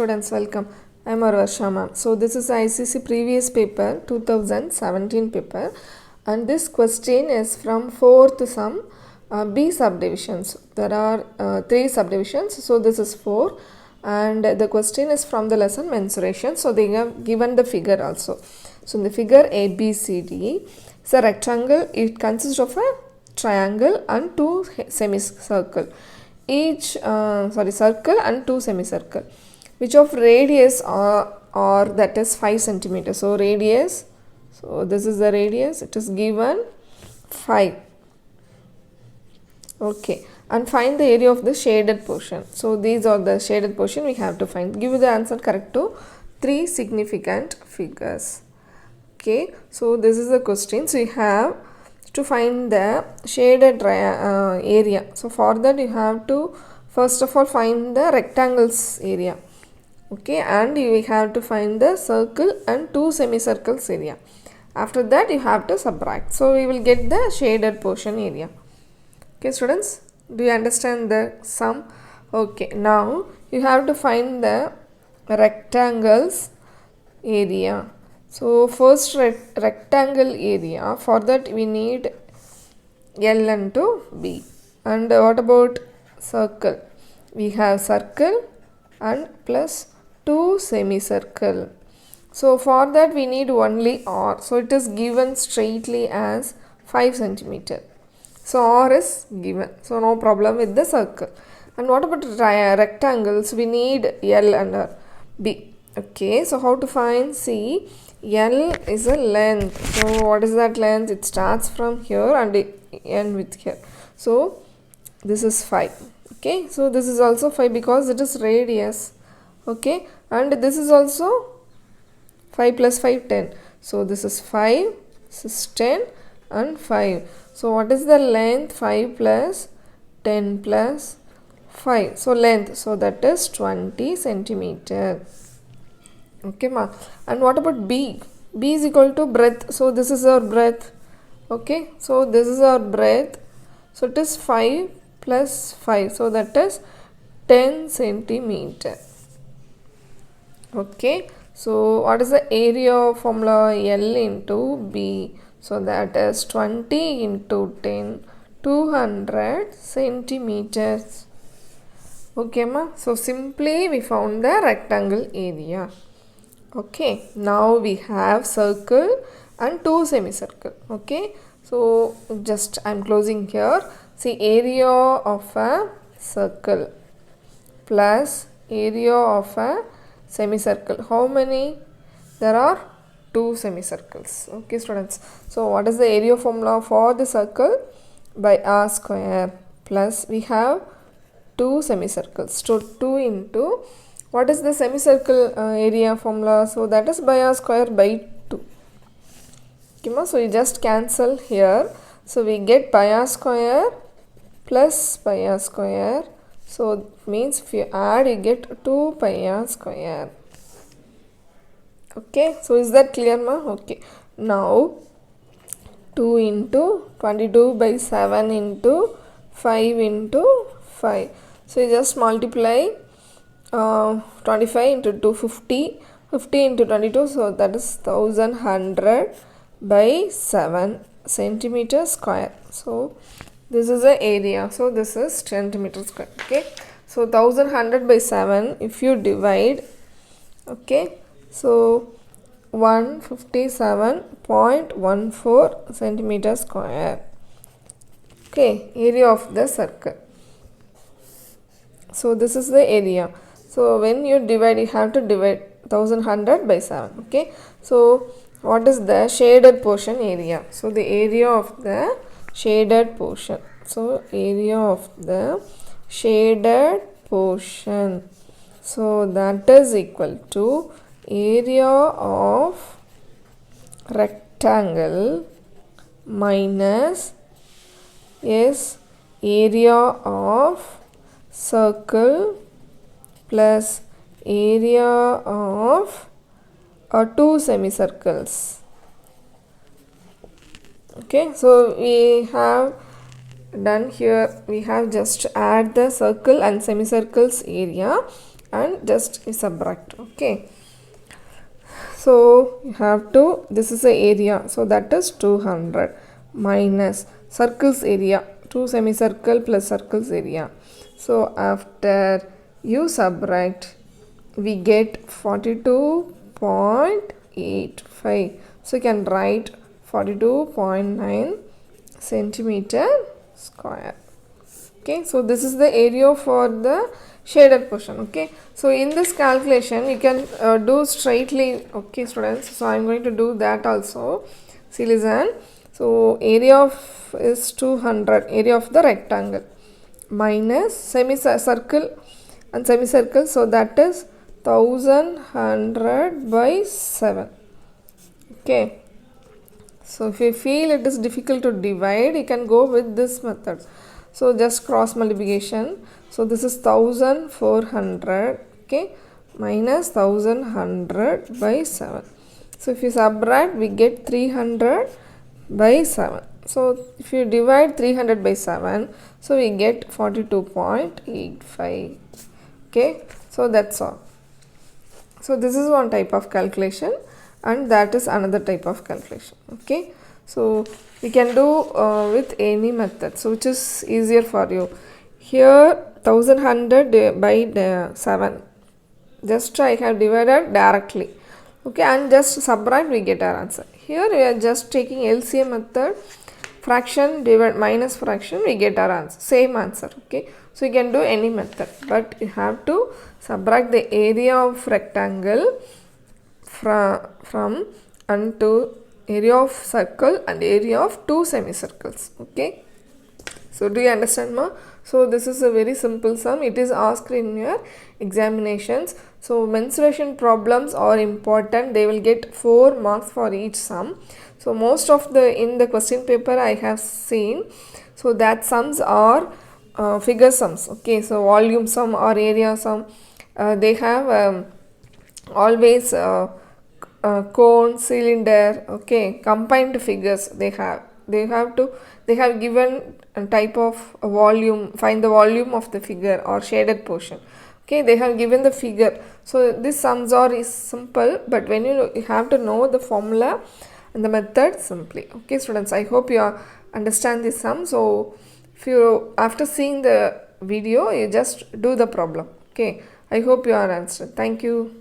Students, welcome. I am Arvarsha ma'am. So this is ICC previous paper 2017 paper, and this question is from 4th sum B subdivisions. There are 3 subdivisions, so this is 4, and the question is from the lesson mensuration. So they have given the figure also. So in the figure ABCD is a rectangle. It consists of a triangle and 2 semicircle. Circle and 2 semicircle, which of radius or that is 5 centimeters. So radius, so this is the radius, it is given 5. Okay, and find the area of the shaded portion. So these are the shaded portion we have to find. Give the answer correct to 3 significant figures. Okay, so this is the question. So you have to find the shaded area. So for that you have to first of all find the rectangles area. Okay, and you have to find the circle and 2 semicircles area. After that you have to subtract. So we will get the shaded portion area. Okay students, do you understand the sum? Okay, now you have to find the rectangles area. So first rectangle area, for that we need L into B. And what about circle? We have circle and plus 2 semicircle. So for that we need only R. So it is given straightly as 5 centimeter. So R is given. So no problem with the circle. And what about rectangles? We need L and B. Okay, so how to find? See, L is a length. So what is that length? It starts from here and end with here. So this is 5. Okay, so this is also 5 because it is radius. Okay, and this is also 5 plus 5, 10. So this is 5, this is 10 and 5. So what is the length? 5 plus 10 plus 5. So length, so that is 20 centimeter. Okay ma. And what about B? B is equal to breadth. So this is our breadth. Okay, so this is our breadth. So it is 5 plus 5. So that is 10 centimeter. Okay, so what is the area formula? L into B. So that is 20 into 10, 200 centimeters. Okay ma. So simply we found the rectangle area. Okay, now we have circle and 2 semicircle. Okay, so just I am closing here. See, area of a circle plus area of a semicircle. How many? There are 2 semicircles. Okay students, so what is the area formula for the circle? By R square, plus we have 2 semicircles. So 2 into, what is the semicircle area formula? So that is by R square by 2. Okay, so you just cancel here. So we get pi r square plus pi r square. So means if you add, you get 2 pi r square. Okay, so is that clear ma? Okay, now 2 into 22 by 7 into 5 into 5. So you just multiply 25 into 250, 50 into 22, so that is 1100 by 7 centimeter square. So this is the area. So this is centimeter square. Okay, so 1100 by 7, if you divide, okay, so 157.14 centimeter square. Okay, area of the circle. So this is the area. So when you divide, you have to divide 1100 by 7. Okay, so what is the shaded portion area? So the area of the shaded portion. So area of the shaded portion. So that is equal to area of rectangle minus area of circle plus area of 2 semicircles. Okay, so we have done here, we have just add the circle and semicircles area and just subtract. Okay, so you have to, this is the area, so that is 200 minus circle's area, 2 semicircle plus circle's area. So after you subtract, we get 42.85. So you can write 42.9 centimeter square. Okay, so this is the area for the shaded portion. Okay, so in this calculation you can do straightly. Okay students, so I am going to do that also. See, listen. So area of is 200, area of the rectangle, minus semicircle and semicircle, so that is 1100 by 7. Okay, so if you feel it is difficult to divide, you can go with this method. So just cross multiplication. So this is 1400, okay, minus 1100 by 7. So if you subtract, we get 300 by 7. So if you divide 300 by 7, so we get 42.85. Okay, so that's all. So this is one type of calculation and that is another type of calculation. Okay, so we can do with any method, so which is easier for you. Here 1100 by 7, just I have divided directly. Okay, and just subtract, we get our answer. Here we are just taking LCM method, fraction divide minus fraction, we get our answer, same answer. Okay, so you can do any method, but you have to subtract the area of rectangle from and to area of circle and area of two semicircles. Okay, so do you understand, ma? So this is a very simple sum. It is asked in your examinations. So mensuration problems are important. They will get 4 marks for each sum. So most of the in the question paper I have seen, so that sums are figure sums. Okay, so volume sum or area sum, they have always cone, cylinder, okay, combined figures they have. They have given a type of a volume, find the volume of the figure or shaded portion. Okay, they have given the figure. So this sums are is simple, but when you have to know the formula and the method simply. Okay students, I hope you understand this sum. So if you, after seeing the video, you just do the problem. Okay, I hope you are answered. Thank you.